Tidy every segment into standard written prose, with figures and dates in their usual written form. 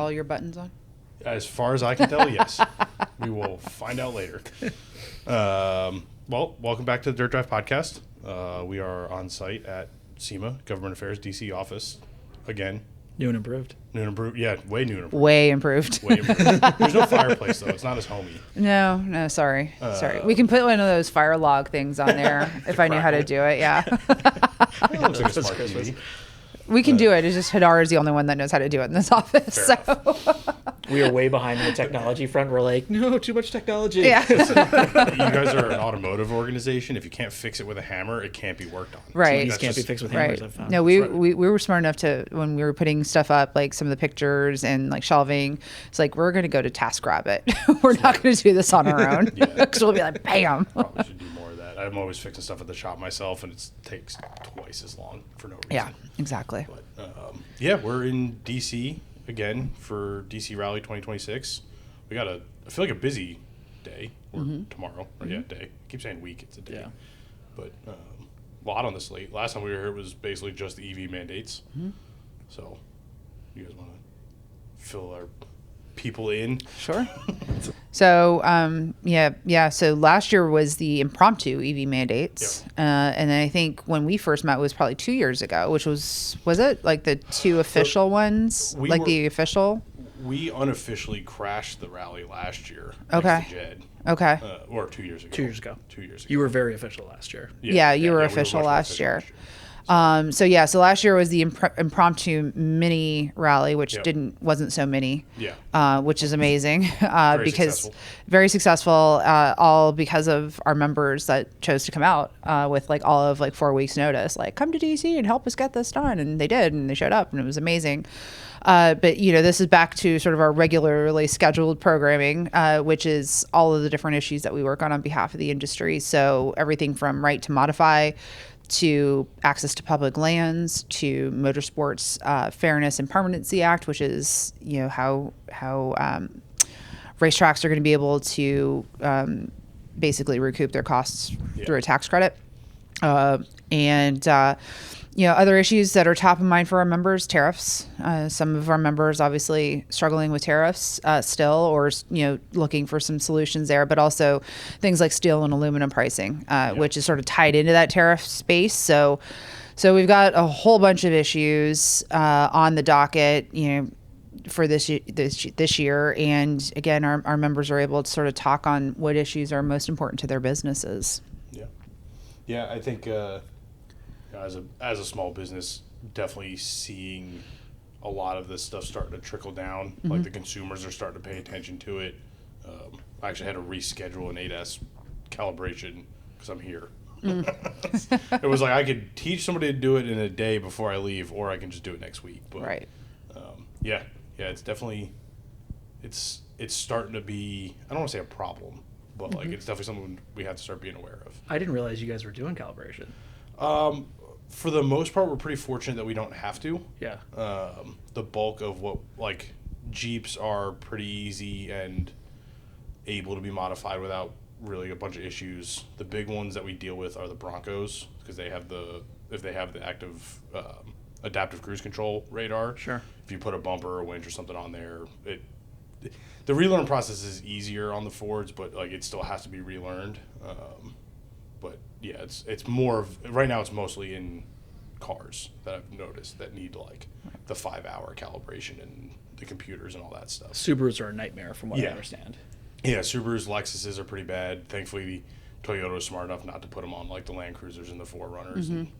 all your buttons on? As far as I can tell, yes. We will find out later. Well, welcome back to the Dirt Drive podcast. We are on site at SEMA, Government Affairs DC office, again. New and improved. Yeah, way new and improved. Way improved. There's no fireplace, though. It's not as homey. No, sorry. We can put one of those fire log things on there if I knew how to do it, yeah. It looks like a smart TV. We can do it. It's just Hadar is the only one that knows how to do it in this office. We are way behind the technology front. We're like, no, too much technology. Yeah. You guys are an automotive organization. If you can't fix it with a hammer, it can't be worked on. Right. TVs can't be fixed with hammers, I've found. No, we were smart enough to, when we were putting stuff up, like some of the pictures and like shelving, it's like, we're going to go to TaskRabbit. We're not going to do this on our own. Because we'll be like, bam. Probably should do more of that. I'm always fixing stuff at the shop myself, and it takes twice as long for no reason. Yeah, exactly. But, we're in DC again for DC Rally 2026. We got I feel like a busy day, or tomorrow, or day. I keep saying week, it's a day. Yeah. But a lot on the slate. Last time we were here, it was basically just the EV mandates. So, you guys want to fill our people in? Sure. So, so last year was the impromptu EV mandates. Yep. And then I think when we first met was probably 2 years ago, which was it like the two official ones? The official? We unofficially crashed the rally last year. Okay. Next to Jed. Okay. Or 2 years ago. 2 years ago. 2 years ago. You were very official last year. Yeah, you were official last year. So last year was the impromptu mini rally, which wasn't so mini, which is amazing very successful, all because of our members that chose to come out with like all of like 4 weeks notice, like come to DC and help us get this done, and they did, and they showed up, and it was amazing. But this is back to sort of our regularly scheduled programming, which is all of the different issues that we work on behalf of the industry. So everything from right to modify, to access to public lands, to Motorsports Fairness and Permanency Act, which is how racetracks are going to be able to basically recoup their costs through a tax credit, and other issues that are top of mind for our members, tariffs. Some of our members obviously struggling with tariffs still, or looking for some solutions there, but also things like steel and aluminum pricing, which is sort of tied into that tariff space. So we've got a whole bunch of issues on the docket, for this year, and again, our members are able to sort of talk on what issues are most important to their businesses. Yeah, I think. As a small business, definitely seeing a lot of this stuff starting to trickle down. Like the consumers are starting to pay attention to it. I actually had to reschedule an 8S calibration because I'm here. It was like I could teach somebody to do it in a day before I leave, or I can just do it next week. But, right. It's definitely it's starting to be, I don't want to say a problem, but like it's definitely something we have to start being aware of. I didn't realize you guys were doing calibration. For the most part, we're pretty fortunate that we don't have to. Yeah. The bulk of what, like, Jeeps are pretty easy and able to be modified without really a bunch of issues. The big ones that we deal with are the Broncos, because if they have the active adaptive cruise control radar. Sure. If you put a bumper or a winch or something on there, the relearn process is easier on the Fords, but like it still has to be relearned. But yeah, it's more of, right now it's mostly in cars that I've noticed that need like the 5-hour calibration and the computers and all that stuff. Subarus are a nightmare from what I understand. Yeah, Subarus, Lexuses are pretty bad. Thankfully, Toyota was smart enough not to put them on like the Land Cruisers and the 4Runners. And,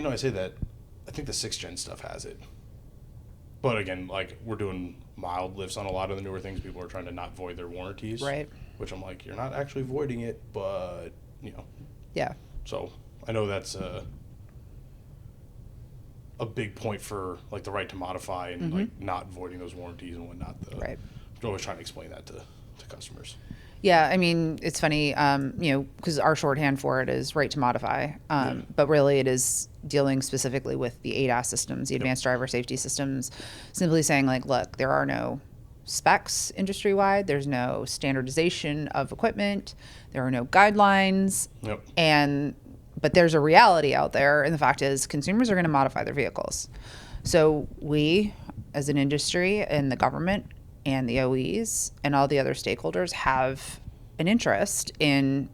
I say that, I think the 6th gen stuff has it. But again, like we're doing mild lifts on a lot of the newer things. People are trying to not void their warranties. Right. Which I'm like, you're not actually voiding it, but Yeah. So I know that's a big point for like the right to modify and like not voiding those warranties and whatnot. I'm always trying to explain that to customers. Yeah, I mean, it's funny, because our shorthand for it is right to modify, but really it is dealing specifically with the ADAS systems, the advanced driver safety systems, simply saying like, look, there are no specs industry-wide, there's no standardization of equipment, there are no guidelines, but there's a reality out there, and the fact is consumers are going to modify their vehicles. So we as an industry and the government and the OEs and all the other stakeholders have an interest in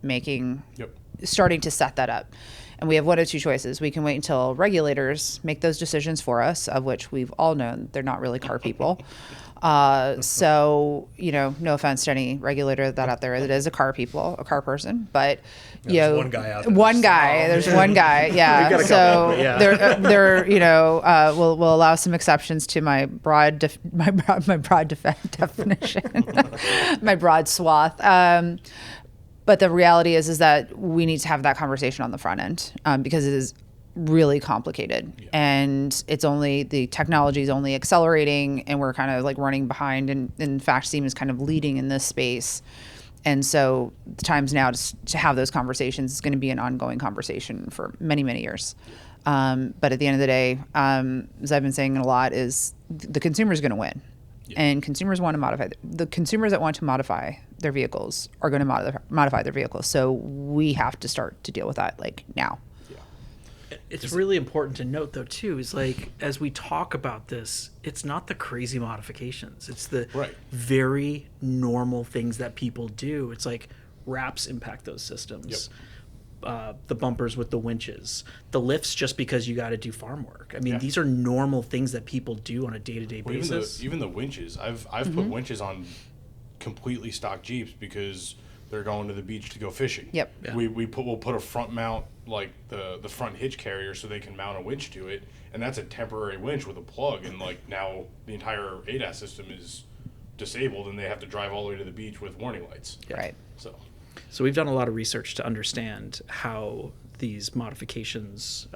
starting to set that up. And we have one of two choices. We can wait until regulators make those decisions for us, of which we've all known they're not really car people. So, no offense to any regulator that out there that is a car person, but there's one guy out there. There's one guy. Yeah. So we'll allow some exceptions to my broad definition, my broad swath. But the reality is that we need to have that conversation on the front end because it is really complicated, and the technology is only accelerating, and we're kind of like running behind. And in fact, SEMA is kind of leading in this space, and so the time's now to have those conversations. It's going to be an ongoing conversation for many, many years. But at the end of the day, as I've been saying a lot, is the consumer is going to win. And consumers want to modify. The consumers that want to modify their vehicles are going to modify their vehicles. So we have to start to deal with that now. Yeah. It's really important to note, though, too, is like as we talk about this, it's not the crazy modifications. It's the very normal things that people do. It's like wraps impact those systems. Yep. The bumpers with the winches, the lifts just because you got to do farm work. I mean, these are normal things that people do on a day-to-day basis. Even the winches. I've put winches on completely stock Jeeps because they're going to the beach to go fishing. Yep. Yeah. We'll put a front mount, like the front hitch carrier, so they can mount a winch to it, and that's a temporary winch with a plug. And like now the entire ADAS system is disabled, and they have to drive all the way to the beach with warning lights. Yeah. Right. So we've done a lot of research to understand how these modifications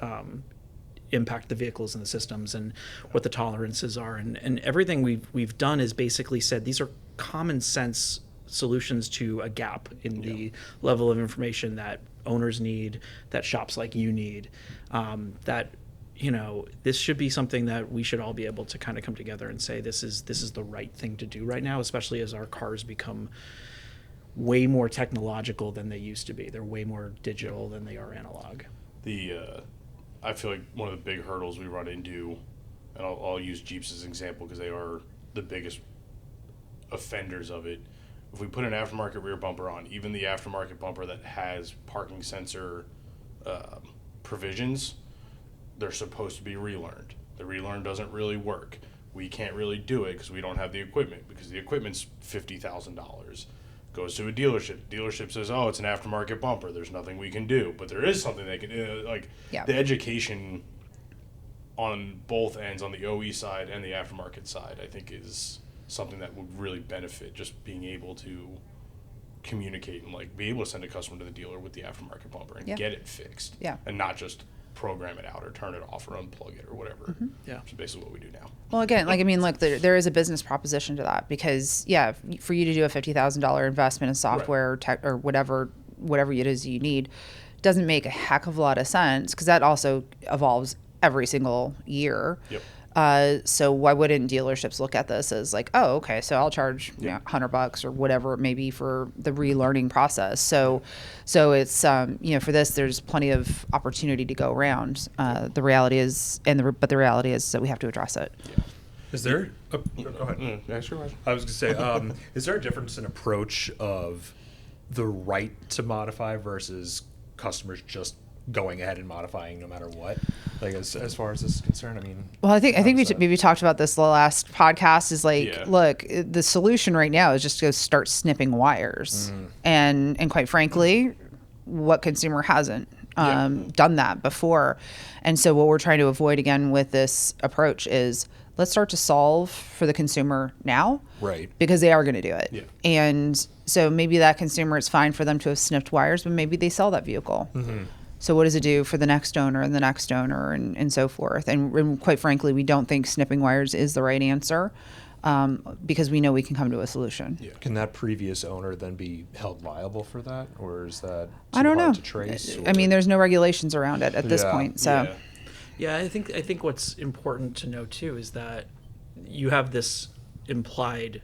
impact the vehicles and the systems and what the tolerances are. And everything we've done is basically said these are common sense solutions to a gap in the level of information that owners need, that shops like you need, that this should be something that we should all be able to kind of come together and say this is the right thing to do right now, especially as our cars become way more technological than they used to be. They're way more digital than they are analog. I feel like one of the big hurdles we run into, and I'll use Jeeps as an example because they are the biggest offenders of it. If we put an aftermarket rear bumper on, even the aftermarket bumper that has parking sensor provisions, they're supposed to be relearned. The relearn doesn't really work. We can't really do it because we don't have the equipment, because the equipment's $50,000. Goes to a dealership. Dealership says, "Oh, it's an aftermarket bumper. There's nothing we can do." But there is something they can do. The education on both ends, on the OE side and the aftermarket side, I think is something that would really benefit. Just being able to communicate and be able to send a customer to the dealer with the aftermarket bumper and get it fixed, and not just program it out or turn it off or unplug it or whatever. Mm-hmm. Yeah, which is basically what we do now. Well, again, there is a business proposition to that, because for you to do a $50,000 investment in software or tech or whatever it is you need, doesn't make a heck of a lot of sense, because that also evolves every single year. Yep. So why wouldn't dealerships look at this as like, oh, okay, so I'll charge $100 or whatever it may be for the relearning process. So it's for this, there's plenty of opportunity to go around. The reality is, but the reality is that we have to address it. Yeah. Is there? Go ahead. Yeah, sure. I was going to say, is there a difference in approach of the right to modify versus customers just going ahead and modifying no matter what, as far as this is concerned? I mean, well, I think we talked about this the last podcast, is look, the solution right now is just to start snipping wires. And quite frankly, what consumer hasn't done that before? And so what we're trying to avoid again with this approach is, let's start to solve for the consumer now, right? Because they are going to do it. Yeah. And so maybe that consumer, it's fine for them to have snipped wires, but maybe they sell that vehicle. So what does it do for the next owner and the next owner and so forth? And quite frankly, we don't think snipping wires is the right answer, because we know we can come to a solution. Yeah. Can that previous owner then be held liable for that, or is that too I don't hard know. to trace? I mean, there's no regulations around it at this point. So. Yeah, I think what's important to know too is that you have this implied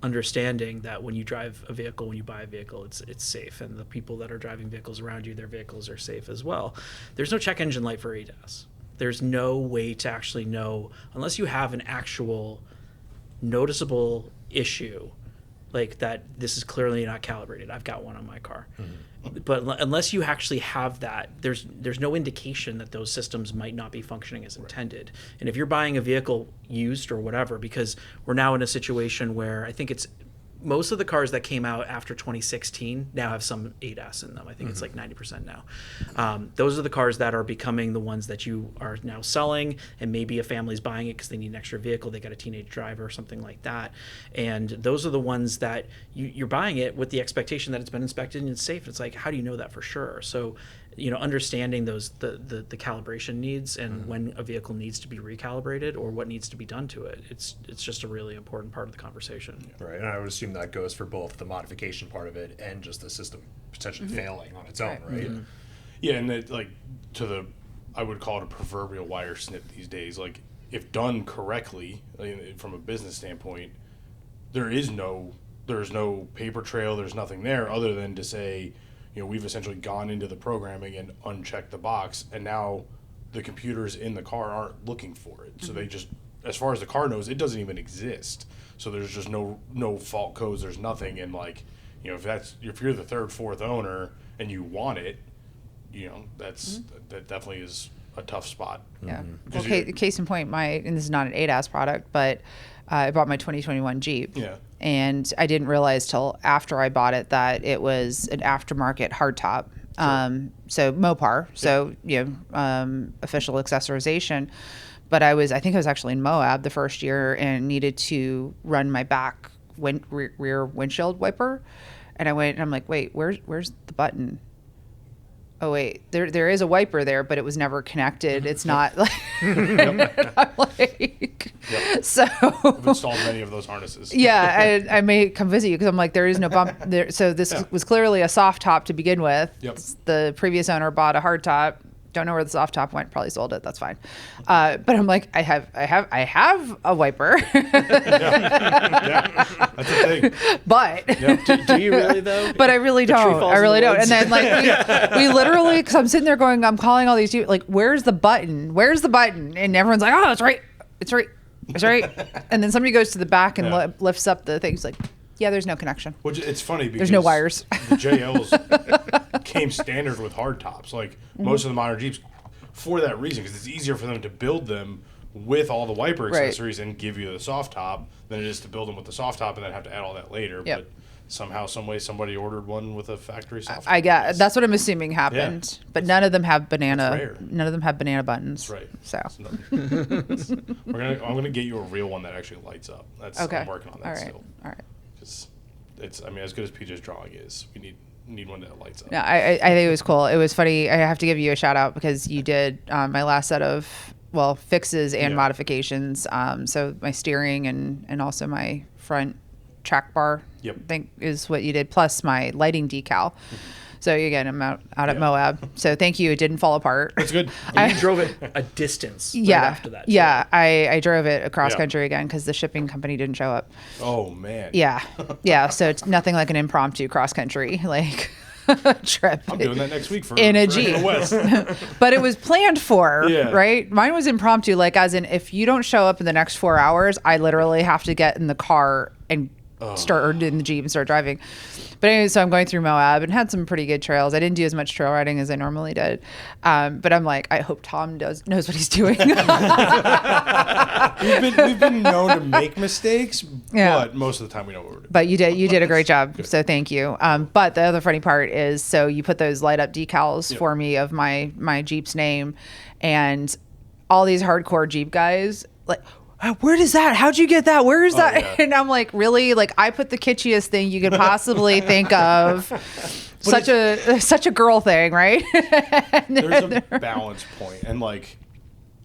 understanding that when you drive a vehicle, when you buy a vehicle, it's safe, and the people that are driving vehicles around you, their vehicles are safe as well. There's no check engine light for ADAS. There's no way to actually know unless you have an actual noticeable issue, like that this is clearly not calibrated. I've got one on my car. But unless you actually have that, there's no indication that those systems might not be functioning as intended. And if you're buying a vehicle used or whatever, because we're now in a situation where I think it's most of the cars that came out after 2016 now have some ADAS in them. I think it's like 90% now. Those are the cars that are becoming the ones that you are now selling, and maybe a family's buying it because they need an extra vehicle. They got a teenage driver or something like that. And those are the ones that you're buying it with the expectation that it's been inspected and it's safe. It's like, how do you know that for sure? So, understanding those the calibration needs and when a vehicle needs to be recalibrated or what needs to be done to it, it's just a really important part of the conversation. Right, and I would assume that goes for both the modification part of it and just the system potentially failing on its own, right? Yeah, and I would call it a proverbial wire snip these days. Like, if done correctly, from a business standpoint, there's no paper trail, there's nothing there other than to say, we've essentially gone into the programming and unchecked the box, and now the computers in the car aren't looking for it. So they just, as far as the car knows, it doesn't even exist. So there's just no fault codes, there's nothing. And if you're the third, fourth owner and you want it, that definitely is a tough spot. Yeah. Well, case in point, and this is not an ADAS product, but I bought my 2021 Jeep. Yeah. And I didn't realize till after I bought it that it was an aftermarket hardtop. Sure. So Mopar. So, official accessorization. But I think I was actually in Moab the first year and needed to run my back rear windshield wiper. And I went and I'm like, wait, where's the button? Oh wait, there is a wiper there, but it was never connected. It's not like, I'm like, so I've installed many of those harnesses. Yeah, I may come visit you because I'm like, there is no bump there. So this was clearly a soft top to begin with. Yep. The previous owner bought a hard top. Don't know where the soft top went. Probably sold it. That's fine. But I'm like, I have a wiper. Yeah, that's a thing. But do you really though? But I really don't. I really don't. And then we literally, because I'm sitting there going, I'm calling all these people, like, where's the button? Where's the button? And everyone's like, oh, it's right. It's right. It's right. And then somebody goes to the back and lifts up the thing. It's like, yeah, there's no connection. Which it's funny because there's no wires. The JLs came standard with hard tops, like most of the modern Jeeps, for that reason, because it's easier for them to build them with all the wiper accessories and give you the soft top than it is to build them with the soft top and then have to add all that later. Yep. But somehow, some way, somebody ordered one with a factory soft top. I got that's what I'm assuming happened. Yeah. But none of them have banana. None of them have banana buttons. That's right. So I'm gonna get you a real one that actually lights up. I'm working on that still. All right. It's as good as PJ's drawing is. We need one that lights up. No, I think it was cool. It was funny. I have to give you a shout out because you did my last set of fixes and modifications. So my steering and also my front track bar. Yep. I think is what you did, plus my lighting decal. So again, I'm out at Moab. So thank you. It didn't fall apart. That's good. You drove it a distance right after that. Yeah, I drove it across country again because the shipping company didn't show up. Oh, man. Yeah. So it's nothing like an impromptu cross country trip. I'm doing that next week for a Jeep. West. But it was planned for, right? Mine was impromptu, as in if you don't show up in the next 4 hours, I literally have to get in the car and start in the Jeep and start driving. But anyway, so I'm going through Moab and had some pretty good trails. I didn't do as much trail riding as I normally did. But I'm like, I hope Tom knows what he's doing. We've been known to make mistakes, but most of the time we know what we're doing. But you did a great job. So thank you. But the other funny part is, so you put those light up decals for me of my Jeep's name, and all these hardcore Jeep guys where is that? How'd you get that? Where is that? Yeah. And I'm like, really? I put the kitschiest thing you could possibly think of. Such a girl thing, right? There's a balance point. And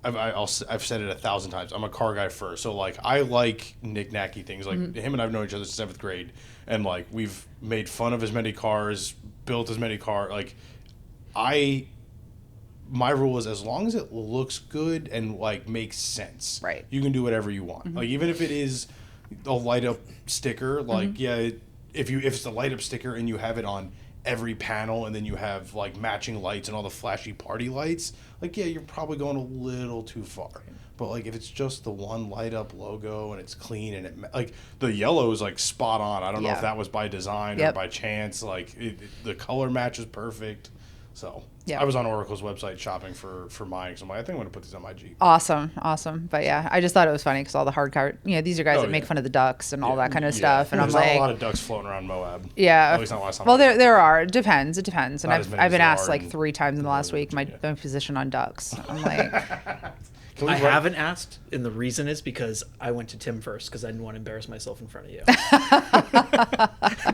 I've said it 1,000 times. I'm a car guy first. So I like knick-knacky things. Him and I've known each other since 7th grade. And we've made fun of as many cars, built as many cars. My rule is as long as it looks good and make sense, right? You can do whatever you want. Mm-hmm. Even if it is a light up sticker, if it's a light up sticker and you have it on every panel, and then you have like matching lights and all the flashy party lights, like, yeah, you're probably going a little too far. But like if it's just the one light up logo and it's clean and it like the yellow is like spot on. I don't know if that was by design or by chance. Like the color match is perfect. So I was on Oracle's website shopping for mine. So I'm like, I think I'm going to put these on my Jeep. Awesome. But yeah, I just thought it was funny because all the hard car, these are guys that make fun of the ducks and all that kind of stuff. And there's I'm not like, a lot of ducks floating around Moab. Yeah. At least not last time. Well, there are. It depends. And Not as many I've as been there asked are like in 3 times in the last week my position on ducks. I'm like, I haven't asked, and the reason is because I went to Tim first because I didn't want to embarrass myself in front of you.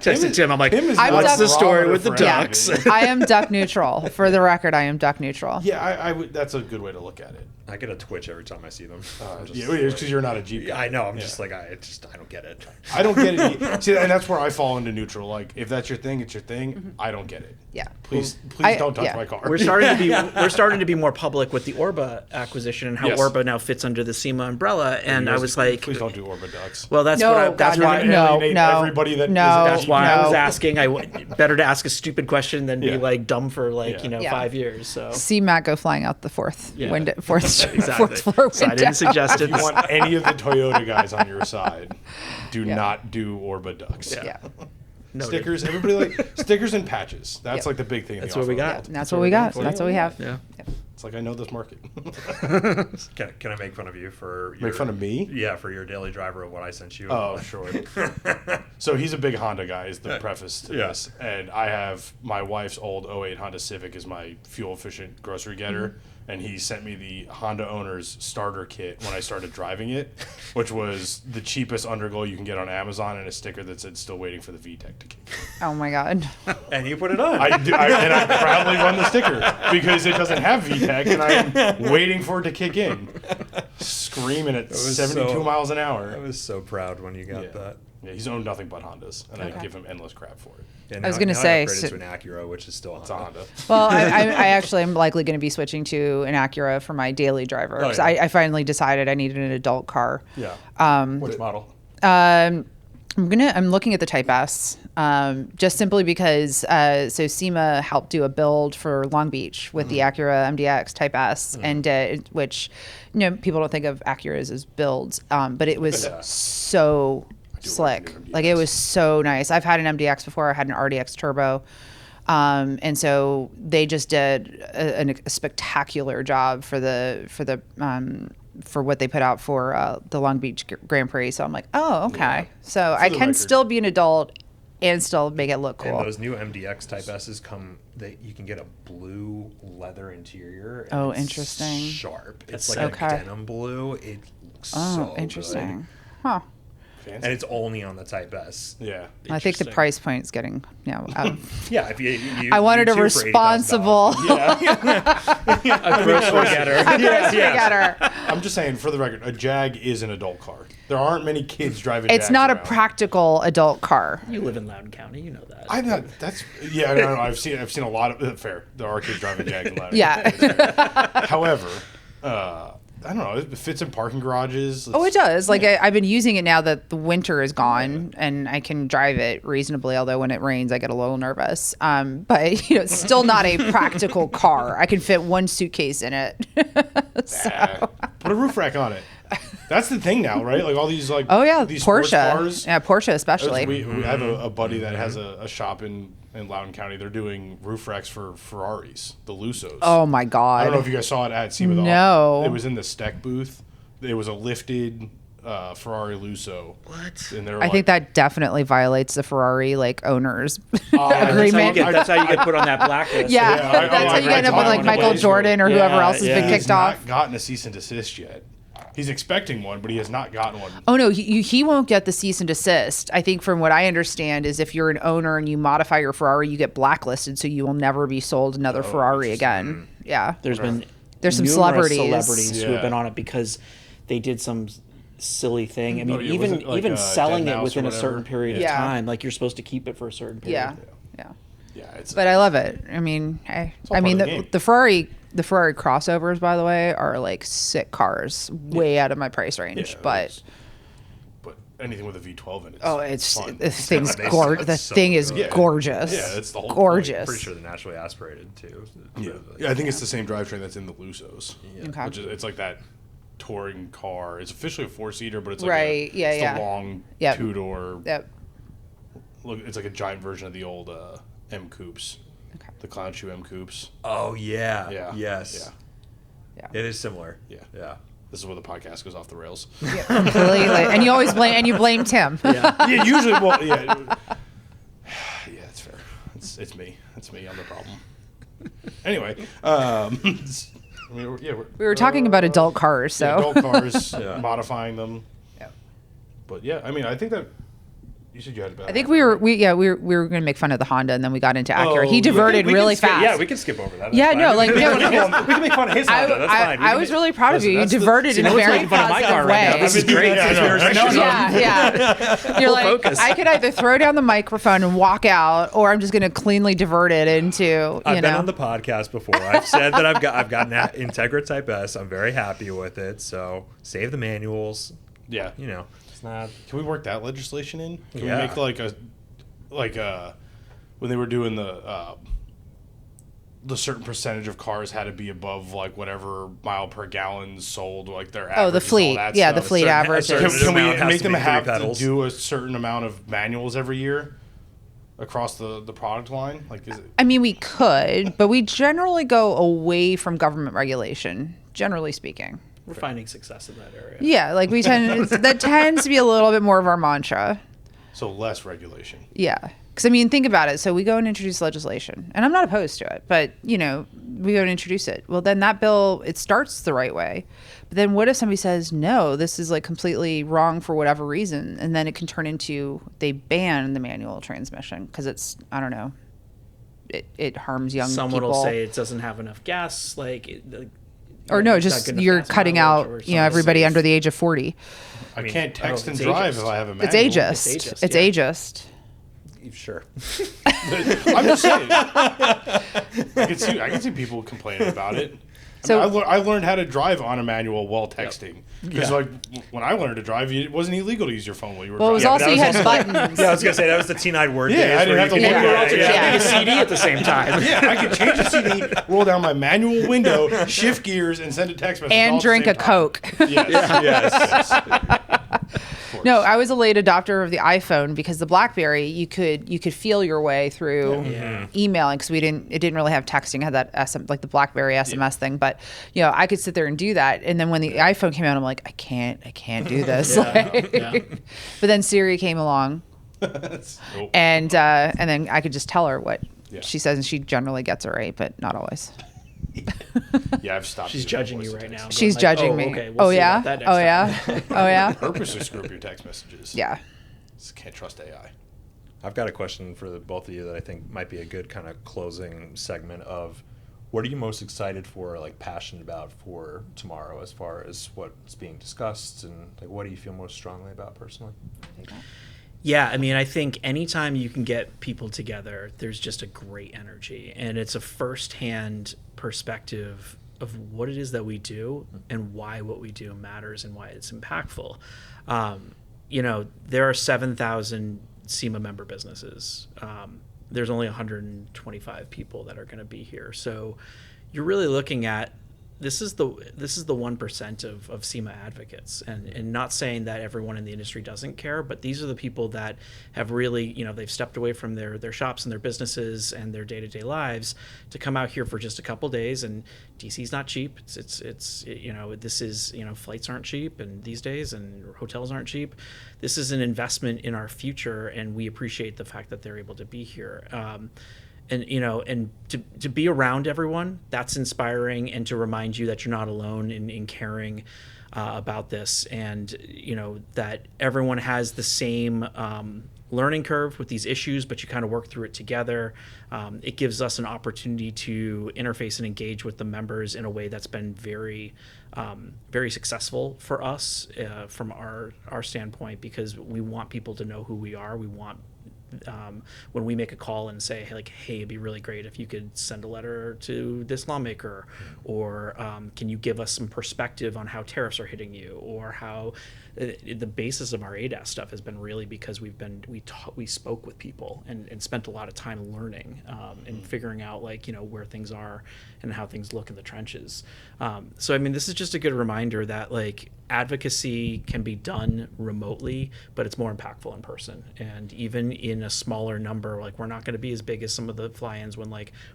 Texted Tim, I'm like, what's the story with the ducks? I am duck neutral. For the record, I am duck neutral. Yeah, I would. That's a good way to look at it. I get a twitch every time I see them. Yeah, it's because you're not a Jeep guy. I know. I'm just like, I don't get it. I don't get it. See, and that's where I fall into neutral. Like, if that's your thing, it's your thing. Mm-hmm. I don't get it. Yeah. Please don't touch my car. We're starting to be more public with the Orba acquisition and how Orba now fits under the SEMA umbrella. And I was like, please don't do Orba ducks. Well, that's why everybody that that's why I was asking. Better to ask a stupid question than be like dumb for 5 years. So see Matt go flying out the fourth window, fourth exactly. Fourth floor window. So I didn't suggest it. If you want any of the Toyota guys on your side, do not do Orba ducks. Yeah. Stickers, everybody like stickers and patches. That's like the big thing. That's what we got. That's what we got. That's what we have. Yeah. It's like I know this market. Can I make fun of you for make fun of me? Yeah, for your daily driver of what I sent you. Oh, sure. So he's a big Honda guy. Is the preface to this, and I have my wife's old '08 Honda Civic as my fuel efficient grocery getter. Mm-hmm. And he sent me the Honda owner's starter kit when I started driving it, which was the cheapest underglow you can get on Amazon and a sticker that said still waiting for the VTEC to kick in. Oh my God. And you put it on. I proudly run the sticker because it doesn't have VTEC and I'm waiting for it to kick in. Screaming at 72 miles an hour. I was so proud when you got that. Yeah, he's owned nothing but Hondas, and I give him endless crap for it. Yeah, I was going to say, to an Acura, which is still a Honda. Well, I actually am likely going to be switching to an Acura for my daily driver because I finally decided I needed an adult car. Yeah. Which model? I'm looking at the Type S, just simply because so SEMA helped do a build for Long Beach with the Acura MDX Type S, and which people don't think of Acuras as builds, but it was so slick. Like it was so nice. I've had an MDX before. I had an RDX Turbo. And so they just did a spectacular job for what they put out for the Long Beach Grand Prix. So I'm like, oh, okay. Yeah. So I can still be an adult and still make it look cool. And those new MDX Type S's you can get a blue leather interior. And oh, interesting. Sharp. It's like a denim blue. It looks so interesting. Good. Huh. Fancy. And it's only on the Type S. Yeah. I think the price point is getting out. Yeah. If you I wanted a responsible. A grocery getter. I'm just saying, for the record, a Jag is an adult car. There aren't many kids driving. It's Jags not around. A practical adult car. You live in Loudoun County, you know that. No, I've seen a lot of fair. There are kids driving Jags in Loudoun. Yeah. However, I don't know. It fits in parking garages. It does. Like I've been using it now that the winter is gone and I can drive it reasonably. Although when it rains, I get a little nervous. But it's still not a practical car. I can fit one suitcase in it. Put a roof rack on it. That's the thing now, right? Like all these these Porsche cars. Yeah, Porsche especially. We have a buddy that has a shop in Loudoun County. They're doing roof racks for Ferraris, the Lusos. Oh my God! I don't know if you guys saw it at SEMA. No. It was in the Steck booth. It was a lifted Ferrari Luso. What? And I think that definitely violates the Ferrari owners agreement. That's how you get put on that blacklist. Yeah, that's how you end up with like Michael Jordan or whoever else has been kicked off. He's not gotten a cease and desist yet. He's expecting one, but he has not gotten one. Oh, no, he won't get the cease and desist. I think from what I understand is if you're an owner and you modify your Ferrari, you get blacklisted, so you will never be sold another Ferrari again. Yeah. There's some celebrities who have been on it because they did some silly thing. I mean, even selling it within a certain period of time, like you're supposed to keep it for a certain period. Yeah. But I love it. I mean, the Ferrari crossovers, by the way, are like sick cars, way out of my price range. But anything with a V12 in it. Oh, it's fun. this thing's They gorgeous. The so thing is good. gorgeous. Yeah, it's the whole gorgeous. Pretty sure they're naturally aspirated too. Yeah, I think it's the same drivetrain that's in the Lusos. Okay. Which is, it's like that touring car. It's officially a 4-seater, but it's like a long Yep. 2-door. Yep. Look, it's like a giant version of the old M coupes. Okay. The Clown Shoe M coupes. Oh yeah. Yeah. Yes. Yeah. It is similar. Yeah. Yeah. This is where the podcast goes off the rails. Yeah, completely. And you always blame Tim. Yeah, usually. Well, yeah. Yeah, it's fair. It's me. It's me. I'm the problem. Anyway, we were talking about adult cars, so adult cars, modifying them. Yeah. But yeah, I mean, I think that you said you had about. I think we were going to make fun of the Honda, and then we got into Acura. He diverted really fast. Yeah, we can skip over that. That's Yeah, fine. no, like we can make fun of his Honda. That's fine. I was really proud of you. You diverted in a very positive way. This is great. Yeah. You're like, focus. I could either throw down the microphone and walk out, or I'm just going to cleanly divert it into, I've been on the podcast before. I've said that I've got an Integra Type S. I'm very happy with it. So save the manuals. Yeah. You know, it's not. Can we work that legislation in? Can we Yeah. make like when they were doing the certain percentage of cars had to be above like whatever mile per gallon sold, like their average. the fleet. Yeah, the fleet average. Can we amount has make to them be have 3 to pedals. do a certain amount of manuals every year across the product line? Like, is it? I mean, we could, but we generally go away from government regulation, generally speaking. We're finding success in that area. Yeah, like that tends to be a little bit more of our mantra. So less regulation. Yeah. Because, I mean, think about it. So we go and introduce legislation, and I'm not opposed to it, but, we go and introduce it. Well, then that bill, it starts the right way. But then what if somebody says, no, this is like completely wrong for whatever reason? And then it can turn into they ban the manual transmission because it's, I don't know, it harms young Someone people. will say it doesn't have enough gas, or no, just you're cutting out, everybody under the age of 40. I can't text and it's drive ageist. if I have a It's manual. ageist. It's ageist. Sure. I'm just saying. I can see people complaining about it. So I learned how to drive on a manual while texting. Because like when I learned to drive, it wasn't illegal to use your phone while you were Well, it was driving. also you had buttons. Yeah, I was gonna say that was the teen-eyed word. Yeah, days I didn't where have to you look could- around to Yeah. a CD at the same time. Yeah, I could change the CD, roll down my manual window, shift gears, and send a text message. all And at the drink same a time. Coke. Yes. No, I was a late adopter of the iPhone because the BlackBerry, you could feel your way through emailing because it didn't really have texting. It had that like the BlackBerry SMS thing, but I could sit there and do that. And then when the iPhone came out, I'm like, I can't do this. But then Siri came along, Nope. and then I could just tell her what she says, and she generally gets it right, but not always. Yeah, I've stopped. She's using judging voice you to right text. now. She's going judging like, me. Okay, we'll see about that next time. Oh yeah. Purposely screw up your text messages. Yeah. Just can't trust AI. I've got a question for both of you that I think might be a good kind of closing segment of what are you most excited for, like passionate about for tomorrow as far as what's being discussed and like what do you feel most strongly about personally? Yeah, I mean, I think anytime you can get people together, there's just a great energy. And it's a firsthand perspective of what it is that we do and why what we do matters and why it's impactful. There are 7,000 SEMA member businesses. There's only 125 people that are going to be here. So you're really looking at this is the 1% of SEMA advocates, and not saying that everyone in the industry doesn't care, but these are the people that have really, they've stepped away from their shops and their businesses and their day-to-day lives to come out here for just a couple days. And DC's not cheap. It's this is, flights aren't cheap and these days, and hotels aren't cheap. This is an investment in our future, and we appreciate the fact that they're able to be here. And to be around everyone, that's inspiring, and to remind you that you're not alone in caring about this, and that everyone has the same learning curve with these issues, but you kind of work through it together. It gives us an opportunity to interface and engage with the members in a way that's been very very successul for us from our standpoint, because we want people to know who we are. We want when we make a call and say, hey, it'd be really great if you could send a letter to this lawmaker, or can you give us some perspective on how tariffs are hitting you, or how the basis of our ADAS stuff has been really because we spoke with people and spent a lot of time learning and figuring out like, you know, where things are and how things look in the trenches. So I mean, this is just a good reminder that like advocacy can be done remotely, but it's more impactful in person. And even in a smaller number, like we're not going to be as big as some of the fly-ins when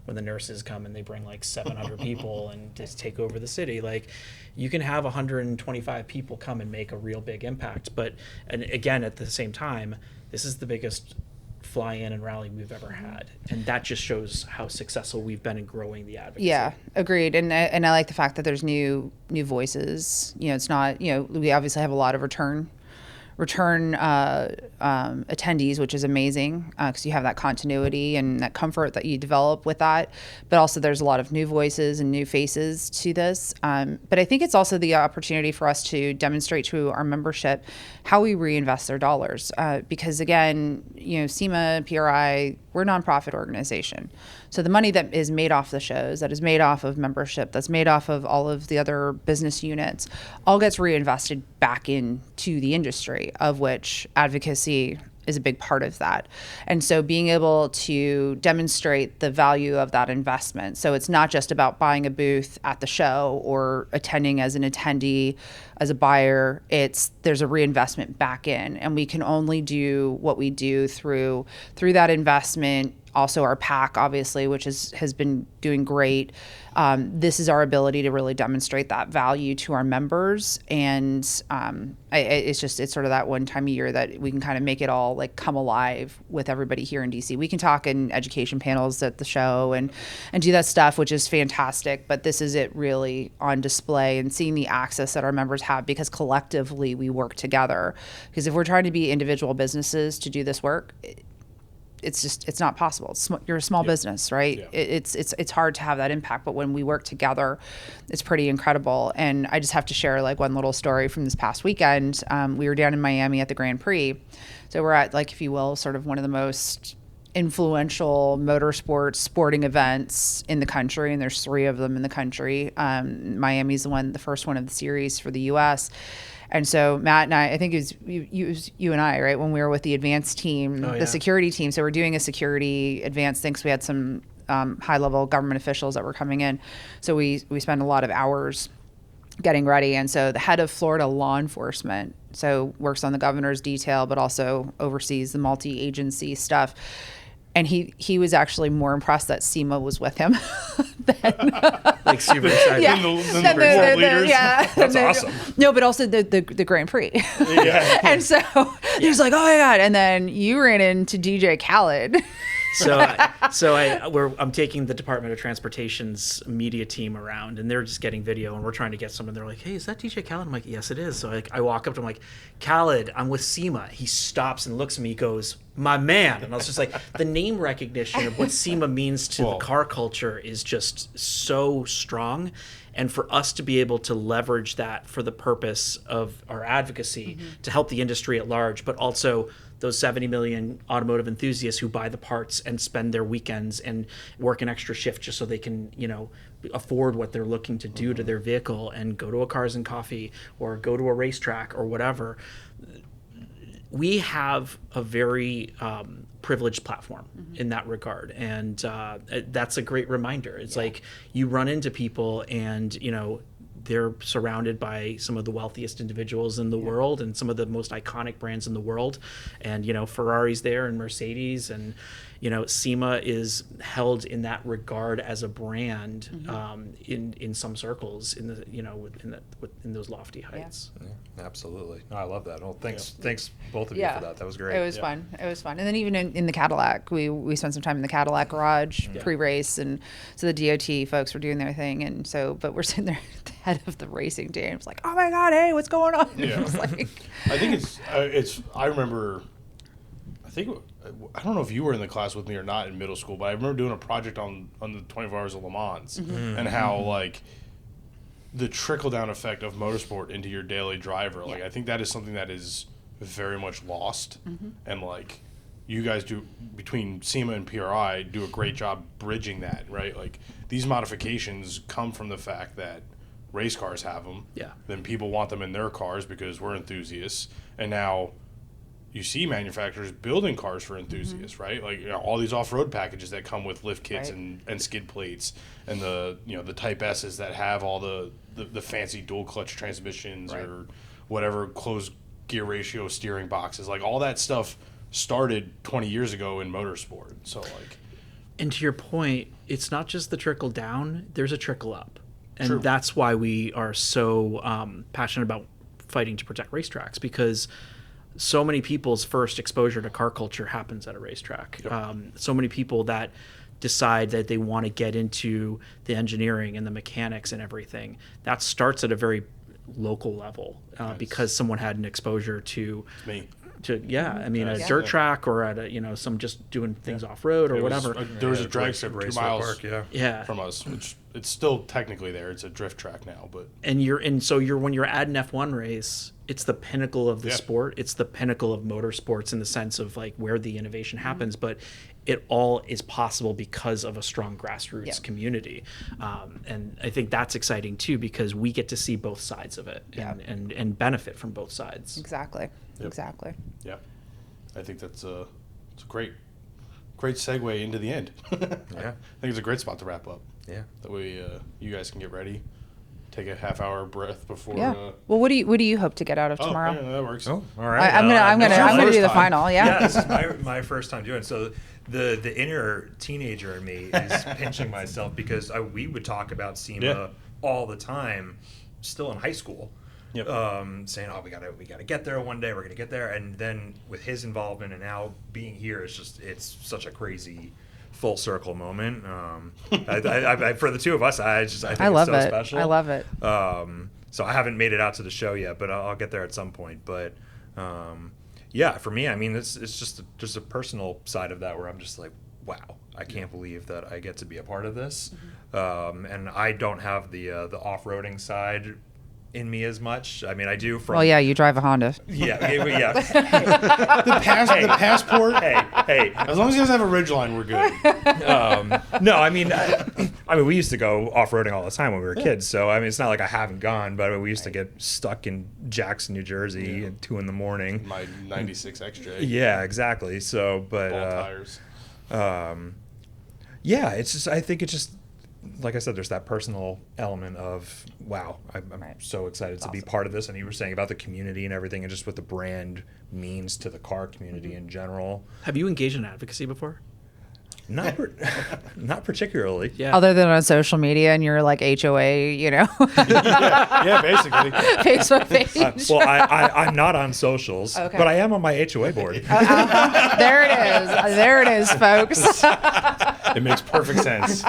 the nurses come and they bring like 700 people and just take over the city. Like you can have 125 people come and make a real big impact. But, and again, at the same time, this is the biggest fly-in and rally we've ever had, and that just shows how successful we've been in growing the advocacy. Yeah, agreed. And I like the fact that there's new voices. You know, it's not, you know, we obviously have a lot of return attendees, which is amazing because you have that continuity and that comfort that you develop with that. But also there's a lot of new voices and new faces to this. But I think it's also the opportunity for us to demonstrate to our membership how we reinvest their dollars. Because again, you know, SEMA, PRI, we're a nonprofit organization. So the money that is made off the shows, that is made off of membership, that's made off of all of the other business units, all gets reinvested back into the industry, of which advocacy is a big part of that. And so being able to demonstrate the value of that investment. So it's not just about buying a booth at the show or attending as an attendee, as a buyer. There's a reinvestment back in, and we can only do what we do through that investment. Also our PAC, obviously, which has been doing great. This is our ability to really demonstrate that value to our members. And it's sort of that one time a year that we can kind of make it all like come alive with everybody here in DC. We can talk in education panels at the show and do that stuff, which is fantastic. But this is it really on display, and seeing the access that our members have, because collectively we work together. Because if we're trying to be individual businesses to do this work, it's not possible. You're a small business, right? Yeah. It's hard to have that impact, but when we work together, it's pretty incredible. And I just have to share like one little story from this past weekend. We were down in Miami at the Grand Prix. So we're at, like, if you will, sort of one of the most influential motorsports sporting events in the country, and there's 3 of them in the country. Miami's the first one of the series for the U.S. And so Matt and I think it was you and I, right, when we were with the advanced team, the security team. So we're doing a security advanced thing. So we had some high-level government officials that were coming in. So we spent a lot of hours getting ready. And so the head of Florida law enforcement, so works on the governor's detail, but also oversees the multi-agency stuff. And he was actually more impressed that SEMA was with him than like super excited. Than the world leaders. Yeah. That's awesome. No, but also the Grand Prix. Yeah. And so he was like, oh my God. And then you ran into DJ Khaled. I'm taking the Department of Transportation's media team around, and they're just getting video, and we're trying to get someone. They're like, "Hey, is that DJ Khaled?" I'm like, "Yes, it is." So I walk up to him like, "Khaled, I'm with SEMA." He stops and looks at me, goes, "My man," and I was just like, the name recognition of what SEMA means to the car culture is just so strong. And for us to be able to leverage that for the purpose of our advocacy to help the industry at large, but also those 70 million automotive enthusiasts who buy the parts and spend their weekends and work an extra shift just so they can, you know, afford what they're looking to do to their vehicle and go to a Cars and Coffee or go to a racetrack or whatever. We have a very privileged platform in that regard, and that's a great reminder. It's like you run into people, and you know they're surrounded by some of the wealthiest individuals in the world and some of the most iconic brands in the world, and you know Ferrari's there and Mercedes, and you know SEMA is held in that regard as a brand in some circles in the in those lofty heights. Yeah, absolutely. No, I love that. Well, thanks both of you for that. That was great. It was fun. It was fun. And then even in the Cadillac, we spent some time in the Cadillac garage pre-race, and so the DOT folks were doing their thing, and so but we're sitting there at the head of the racing team. It's like, oh my God, hey, what's going on? Yeah. It was like, I think it's. I remember. I don't know if you were in the class with me or not in middle school, but I remember doing a project on the 24 Hours of Le Mans and how like the trickle down effect of motorsport into your daily driver. Like I think that is something that is very much lost, and like you guys do between SEMA and PRI do a great job bridging that, right? Like these modifications come from the fact that race cars have them. Yeah. Then people want them in their cars because we're enthusiasts. And now you see manufacturers building cars for enthusiasts, right? Like, you know, all these off-road packages that come with lift kits and skid plates, and the Type S's that have all the fancy dual clutch transmissions or whatever closed gear ratio steering boxes. Like, all that stuff started 20 years ago in motorsport. So, like, and to your point, it's not just the trickle down, there's a trickle up. And True. that's why we are so passionate about fighting to protect racetracks, because so many people's first exposure to car culture happens at a racetrack. Yep. So many people that decide that they want to get into the engineering and the mechanics and everything, that starts at a very local level because someone had an exposure to me. I mean, a dirt track or at a, some just doing things off road or whatever. There was a drag strip 2 miles Park, from us, which it's still technically there. It's a drift track now, but So when you're at an F1 race, it's the pinnacle of the sport. It's the pinnacle of motorsports in the sense of like where the innovation happens, but it all is possible because of a strong grassroots community. And I think that's exciting too, because we get to see both sides of it and benefit from both sides. Exactly. Yep. Exactly. Yeah, I think it's a great segue into the end. Yeah. I think it's a great spot to wrap up. Yeah. That way you guys can get ready, take a half-hour breath before. Yeah. Well, what do you hope to get out of tomorrow? Yeah, that works. Oh, all right. I'm gonna do the final. Yeah, this is my first time doing it. So the inner teenager in me is pinching myself because we would talk about SEMA all the time, still in high school. Yep. Saying, "Oh, we gotta get there one day. We're gonna get there." And then with his involvement and now being here, it's such a crazy full circle moment. I for the two of us, I think I love it's so it. special. I love it. So I haven't made it out to the show yet, but I'll get there at some point. But yeah, for me, I mean, it's just a personal side of that where I'm just like, wow, I can't believe that I get to be a part of this. And I don't have the off-roading side in me as much. I mean, I do from... Well, yeah, you drive a Honda. Yeah. The passport. Hey. As long as you guys have a Ridgeline, we're good. No, I mean, we used to go off-roading all the time when we were kids. So, I mean, it's not like I haven't gone, but we used to get stuck in Jackson, New Jersey at 2 a.m. My 96 XJ. Yeah, exactly. So, but... Ball tires. Yeah, it's just... I think it's just... Like I said, there's that personal element of, wow, I'm so excited to be part of this. And you were saying about the community and everything and just what the brand means to the car community in general. Have you engaged in advocacy before? Not particularly. Yeah. Other than on social media and your like HOA, yeah, basically. Facebook page. Well, I'm not on socials, but I am on my HOA board. There it is. There it is, folks. It makes perfect sense.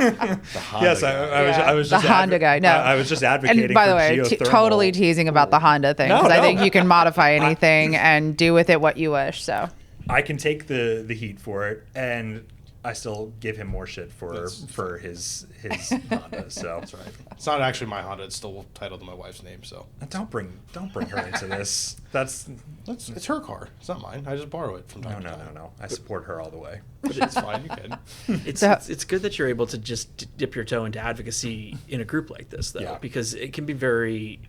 Yes, I was just the Honda guy. No, I was just advocating. And by the for way, geothermal. totally teasing about the Honda thing because I think No. you can modify anything and do with it what you wish. So I can take the heat for it, and I still give him more shit for his Honda. So that's right. It's not actually my Honda. It's still titled in my wife's name. So don't bring her into this. It's her car. It's not mine. I just borrow it from time to time. No. I support her all the way. But it's fine. You can. It's good that you're able to just dip your toe into advocacy in a group like this, though, because it can be very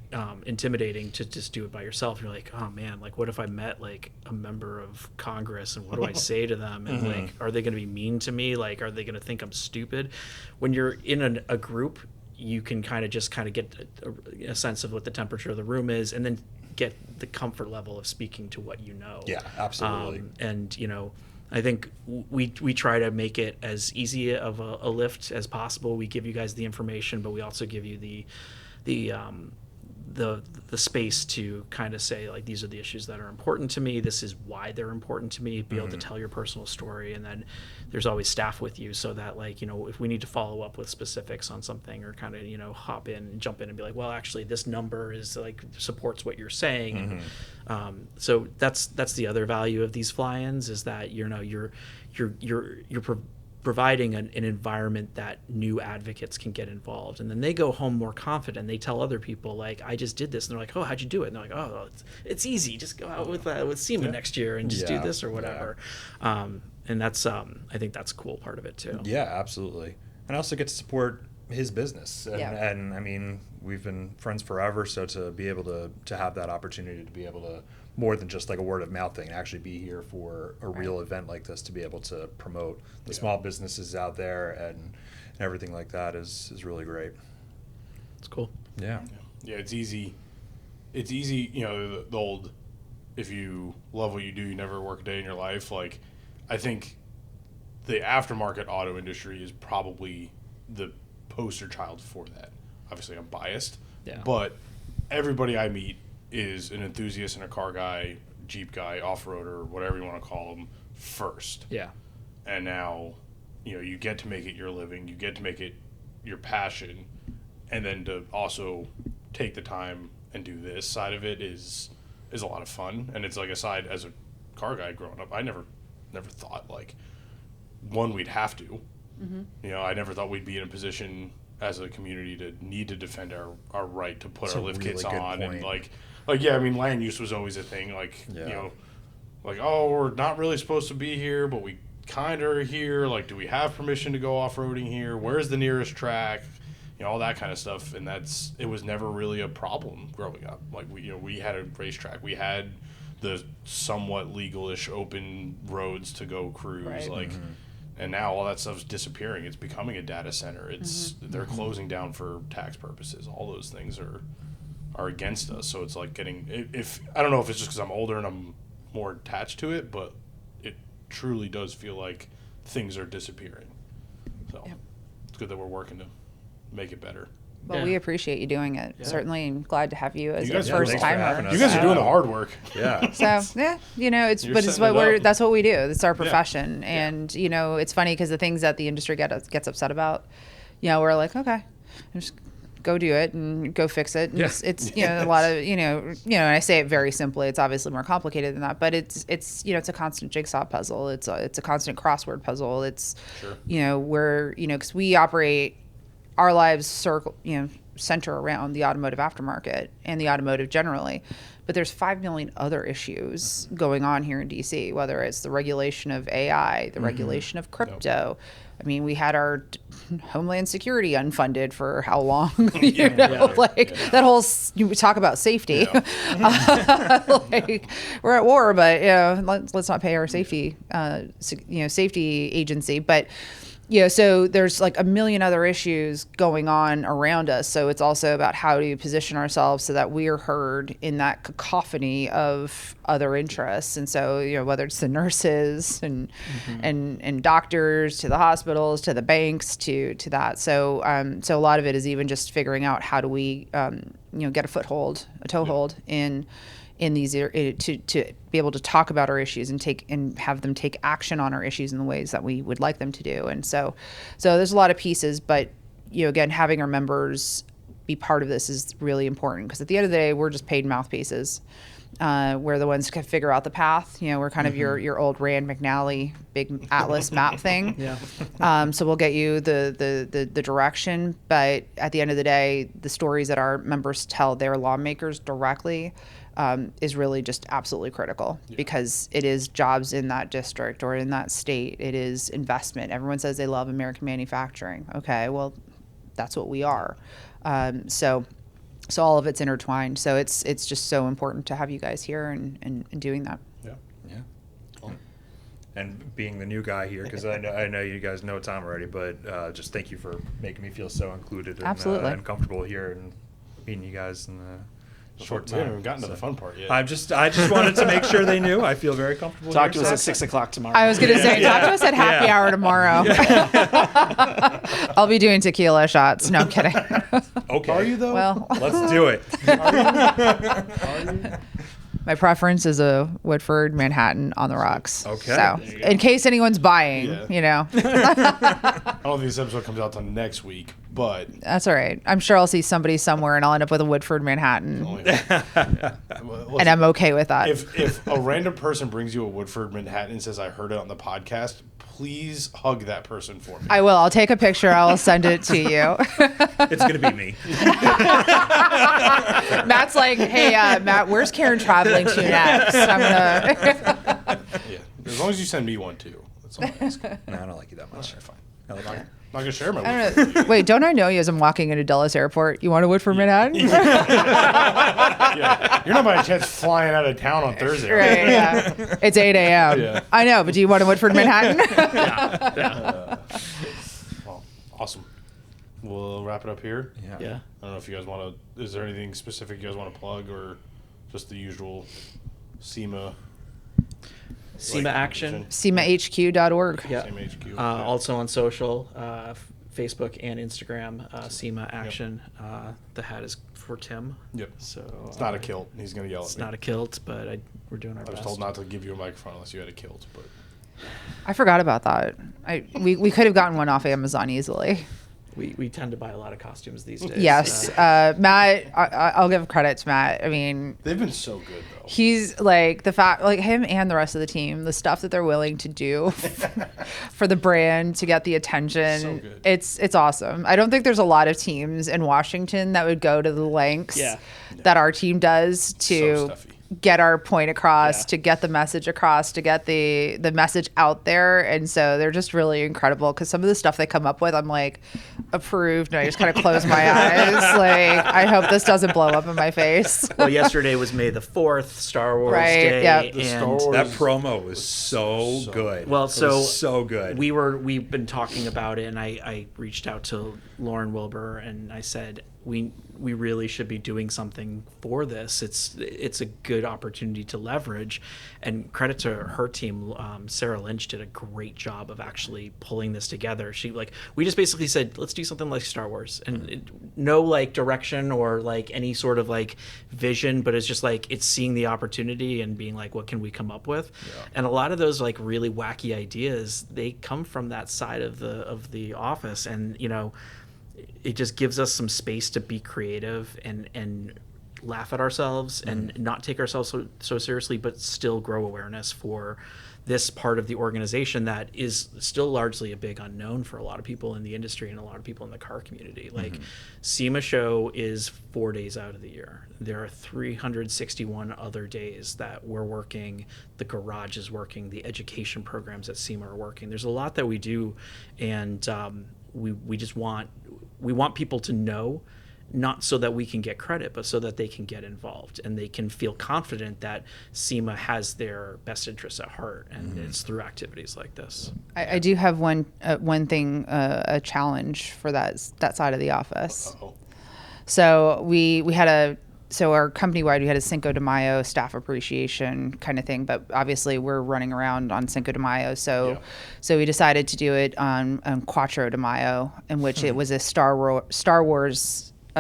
intimidating to just do it by yourself. You're like, oh man, like what if I met like a member of Congress and what do I say to them? And like, are they going to be mean to me? Like, are they going to think I'm stupid? When you're in a group, you can kind of get a sense of what the temperature of the room is, and then get the comfort level of speaking to what you know. Yeah, absolutely. And I think we try to make it as easy of a lift as possible. We give you guys the information, but we also give you the space to kind of say, like, these are the issues that are important to me. This is why they're important to me. Be able to tell your personal story, and then there's always staff with you, so that, like, if we need to follow up with specifics on something, or kind of hop in and jump in and be like, well, actually, this number is like supports what you're saying. So that's the other value of these fly-ins, is that you're providing an environment that new advocates can get involved, and then they go home more confident. They tell other people, like, I just did this, and they're like, oh, how'd you do it? And they're like, oh, it's easy, just go out with SEMA next year and just do this or whatever. And that's I think that's a cool part of it too. Yeah, absolutely. And I also get to support his business, and I mean, we've been friends forever. So to be able to have that opportunity to be able to, more than just like a word of mouth thing, actually be here for a real event like this, to be able to promote the small businesses out there and everything like that is really great. It's cool. Yeah. Yeah, it's easy. It's easy, you know, the old, if you love what you do, you never work a day in your life. Like, I think the aftermarket auto industry is probably the poster child for that. Obviously, I'm biased, but everybody I meet is an enthusiast and a car guy, Jeep guy, off-roader, whatever you want to call them, first. Yeah. And now, you know, you get to make it your living, you get to make it your passion, and then to also take the time and do this side of it is a lot of fun. And it's like, aside, as a car guy growing up, I never thought, like, one, we'd have to. Mm-hmm. You know, I never thought we'd be in a position as a community to need to defend our right to put our lift kits on. And like, yeah, I mean, land use was always a thing. Like, you know, like, oh, we're not really supposed to be here, but we kind of are here. Like, do we have permission to go off-roading here? Where's the nearest track? You know, all that kind of stuff. And it was never really a problem growing up. Like, we had a racetrack. We had the somewhat legal-ish open roads to go cruise. Right. Like, and now all that stuff's disappearing. It's becoming a data center. They're closing down for tax purposes. All those things are against us. So it's like if I don't know if it's just because I'm older and I'm more attached to it, but it truly does feel like things are disappearing. So it's good that we're working to make it better. Well, we appreciate you doing it. Certainly, I'm glad to have you as a first timer. You guys are doing the hard work. Yeah. So you know, that's what we do. It's our profession, and you know, it's funny because the things that the industry gets upset about, you know, we're like, okay, just go do it and go fix it. And it's you know, a lot of you know, and I say it very simply. It's obviously more complicated than that, but it's you know, it's a constant jigsaw puzzle. It's a constant crossword puzzle. It's you know, because we operate. Our lives center around the automotive aftermarket and the automotive generally, but there's 5 million other issues going on here in DC, whether it's the regulation of AI, the regulation of crypto. I mean, we had our Homeland Security unfunded for how long? That whole, you talk about safety. Like, we're at war, but you know, let's not pay our safety, safety agency, but. Yeah, so there's like a million other issues going on around us. So it's also about how do you position ourselves so that we are heard in that cacophony of other interests. And so, you know, whether it's the nurses and doctors, to the hospitals, to the banks, to that. So so a lot of it is even just figuring out how do we get a toehold in these to be able to talk about our issues and have them take action on our issues in the ways that we would like them to do. And so there's a lot of pieces, but you know, again, having our members be part of this is really important because at the end of the day, we're just paid mouthpieces. We're the ones who can figure out the path. You know, we're kind of your old Rand McNally big atlas map thing. So we'll get you the direction, but at the end of the day, the stories that our members tell their lawmakers directly is really just absolutely critical because it is jobs in that district or in that state. It is investment. Everyone says they love American manufacturing. Okay, well, that's what we are. So all of it's intertwined. So it's just so important to have you guys here and doing that. Yeah. Cool. And being the new guy here, because I know you guys know Tom already, but just thank you for making me feel so included and comfortable here and meeting you guys in the short time. We haven't even gotten to the fun part yet. I just wanted to make sure they knew. I feel very comfortable. Talk to us at 6 o'clock tomorrow. I was going to say, talk to us at happy hour tomorrow. I'll be doing tequila shots. No, I'm kidding. Okay. Are you though? Well, let's do it. Are you? My preference is a Woodford Manhattan on the rocks. Okay. So, in case anyone's buying, you know. I don't think this episode comes out till next week, but that's all right. I'm sure I'll see somebody somewhere and I'll end up with a Woodford Manhattan. And I'm okay with that. If a random person brings you a Woodford Manhattan and says, I heard it on the podcast, please hug that person for me. I will. I'll take a picture. I will send it to you. It's going to be me. Matt's like, hey, Matt, where's Karen traveling to next? I'm Yeah. As long as you send me one too. That's all I ask. No, I don't like you that much. All right, fine. I like you. not gonna share my I Woodford don't with know. you. Wait, don't I know you as I'm walking into Dulles Airport? You want a Woodford Manhattan? Yeah. You're not by chance flying out of town on Thursday. Right, yeah. It's 8 a.m. Yeah. I know, but do you want a Woodford Manhattan? Well, awesome. We'll wrap it up here. Yeah. I don't know if you guys want to. Is there anything specific you guys want to plug, or just the usual SEMA? SEMA Action. SEMAHQ.org. Yeah. SEMA HQ. Also on social, Facebook and Instagram, SEMA Action. The hat is for Tim. Yep. So It's not a kilt. He's gonna yell at It's me. not a kilt, but we're doing our I was best. told not to give you a microphone unless you had a kilt, but I forgot about that. We could have gotten one off Amazon easily. We tend to buy a lot of costumes these days. Yes. Matt, I'll give credit to Matt. I mean, they've been so good though. he's like him and the rest of the team, the stuff that they're willing to do for the brand to get the attention. So good. It's awesome. I don't think there's a lot of teams in Washington that would go to the lengths that our team does to So stuffy. get our point across, Yeah. to get the message across, to get the message out there. And so they're just really incredible because some of the stuff they come up with, I'm like, approved. And I just kind of close my eyes. Like, I hope this doesn't blow up in my face. Well, yesterday was May the 4th, Star Wars Right, Day. yeah. The Star and Wars- That promo was so good. Well, It was so so good. We've been talking about it, and I reached out to Lauren Wilbur and I said we really should be doing something for this. It's a good opportunity to leverage, and credit to her team. Sarah Lynch did a great job of actually pulling this together. We just basically said, let's do something like Star Wars, and no like direction or like any sort of like vision, but it's just like it's seeing the opportunity and being like, what can we come up with? And a lot of those like really wacky ideas, they come from that side of the office, and it just gives us some space to be creative and laugh at ourselves and not take ourselves so seriously, but still grow awareness for this part of the organization that is still largely a big unknown for a lot of people in the industry and a lot of people in the car community. Like SEMA show is 4 days out of the year. There are 361 other days that we're working, the garage is working, the education programs at SEMA are working. There's a lot that we do, and we just want people to know, not so that we can get credit, but so that they can get involved and they can feel confident that SEMA has their best interests at heart, and it's through activities like this. I do have one thing, a challenge for that side of the office. Uh-oh. So we had our company-wide, we had a Cinco de Mayo staff appreciation kind of thing, but obviously we're running around on Cinco de Mayo. So we decided to do it on Cuatro de Mayo, in which it was a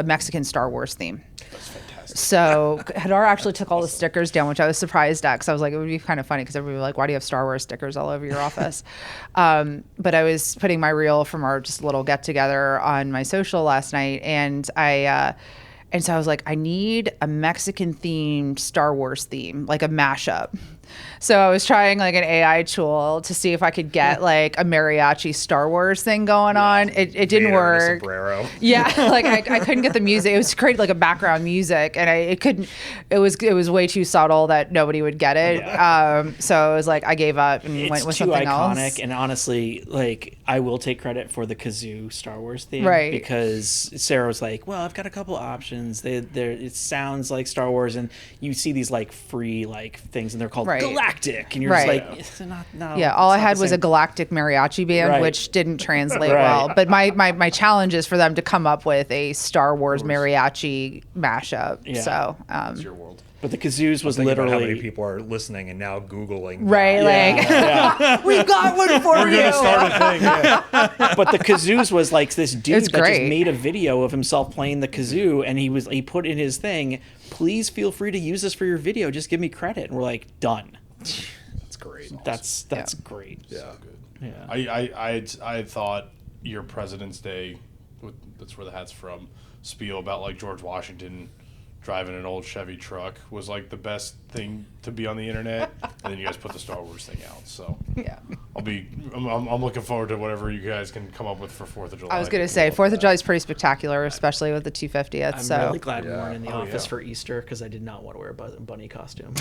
Mexican Star Wars theme. That's fantastic. So Hadar actually took all the stickers down, which I was surprised at, because I was like, it would be kind of funny because everybody would be like, why do you have Star Wars stickers all over your office? But I was putting my reel from our just little get together on my social last night, and so I was like, I need a Mexican themed Star Wars theme, like a mashup. So I was trying like an AI tool to see if I could get like a mariachi Star Wars thing going on. It didn't Vader in a work. sombrero. Yeah, like I couldn't get the music. It was created like a background music, and it couldn't. It was way too subtle that nobody would get it. So I was like, I gave up and went with It's too something iconic, else. and honestly, like I will take credit for the kazoo Star Wars theme, Right. Because Sarah was like, "Well, I've got a couple options. It sounds like Star Wars, and you see these like free like things, and they're called Right. Galactic, and you're Right. just like, it's not, no. Yeah, all I it's not had the was a same." galactic mariachi band, Right. which didn't translate Right. well. But my challenge is for them to come up with a Star Wars mariachi mashup. Yeah. So, It's your world. But the kazoos was Think about literally how many people are listening and now Googling. right, like Yeah. we got one for you. Start a thing. Yeah. But the kazoos was like this dude It's that just great. made a video of himself playing the kazoo, and he put in his thing, please feel free to use this for your video, just give me credit. And we're like, done. That's great. That's great. So good. Yeah. I had thought your President's Day, that's where the hat's from, spiel about like George Washington driving an old Chevy truck was like the best thing to be on the internet, and then you guys put the Star Wars thing out. So Yeah. I'm looking forward to whatever you guys can come up with for 4th of July. I was going to say 4th of July is pretty spectacular, especially with the 250th. I'm really glad we weren't in the office for Easter because I did not want to wear a bunny costume.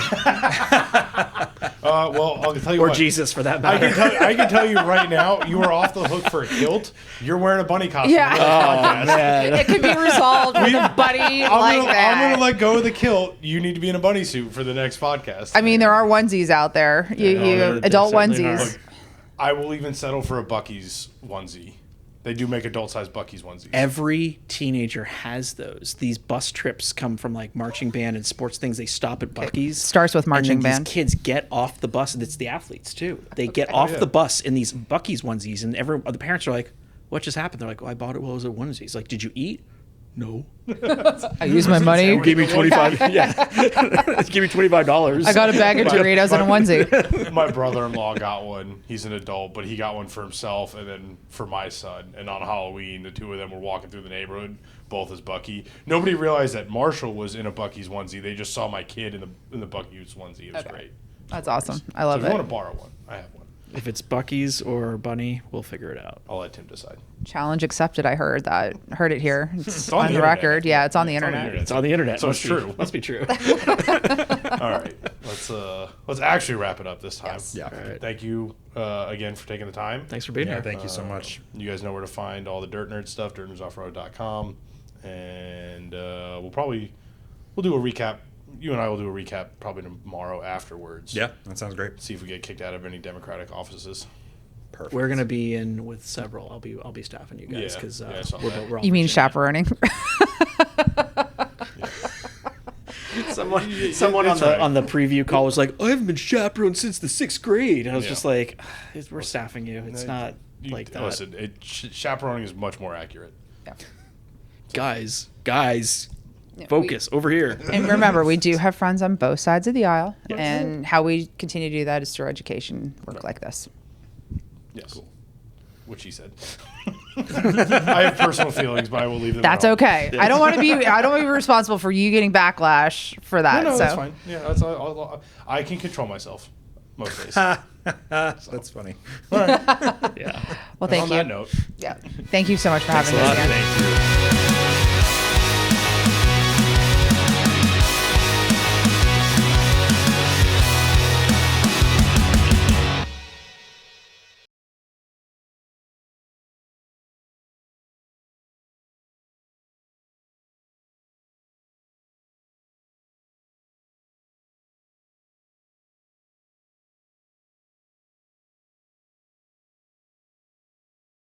Well, I'll tell you or what. Jesus, for that matter. I can tell you right now, you are off the hook for a kilt. You're wearing a bunny costume. Yeah. Oh, man. It could be resolved with a bunny like that. I'm gonna let go of the kilt. You need to be in a bunny suit for the next podcast. I mean, there are onesies out there. You adult onesies. Look, I will even settle for a Buc-ee's onesie. They do make adult-sized Buc-ee's onesies. Every teenager has those. These bus trips come from like marching band and sports things. They stop at Buc-ee's. Starts with marching and then band. These kids get off the bus, and it's the athletes too. They get off the bus in these Buc-ee's onesies, and the parents are like, "What just happened?" They're like, "Well, I bought it while it was a onesie." It's like, "Did you eat?" No. I used my money. Give me $25. Yeah. Give me $25. I got a bag of Doritos and a onesie. My brother-in-law got one. He's an adult, but he got one for himself and then for my son. And on Halloween, the two of them were walking through the neighborhood, both as Bucky. Nobody realized that Marshall was in a Bucky's onesie. They just saw my kid in the Bucky's onesie. It was great. That's awesome. I love so it. if you want to borrow one, I have one. If it's Bucky's or Bunny, we'll figure it out. I'll let Tim decide. Challenge accepted. I heard that. Heard it here. It's on on the the record. internet. Yeah, it's on the internet. It's on the internet. So it's true. Must be true. All right, let's actually wrap it up this time. Yes. Yeah. All right. Thank you again for taking the time. Thanks for being Yeah, here. thank you so much. You guys know where to find all the Dirt Nerd stuff, dirtnerdsoffroad.com, and we'll do a recap. You and I will do a recap probably tomorrow afterwards. Yeah, that sounds great. See if we get kicked out of any Democratic offices. Perfect. We're gonna be in with several. I'll be staffing you guys Yeah, because I saw that. we're all You mean Virginia. chaperoning? Someone That's on the preview call was like, I haven't been chaperoned since the 6th grade. And I was Yeah. just like, we're staffing you. It's not like that. Listen, chaperoning is much more accurate. Yeah. Guys, Yeah, focus over here. And remember, we do have friends on both sides of the aisle, and how we continue to do that is through education work like this. Yes. Cool. Which he said. I have personal feelings, but I will leave them. That's alone. okay. I don't want to be responsible for you getting backlash for that. No, so that's fine. Yeah, I can control myself most days. That's funny. Yeah. well, thank On you. that note. Yeah. Thank you so much for having Thanks a me lot. again. Thank you.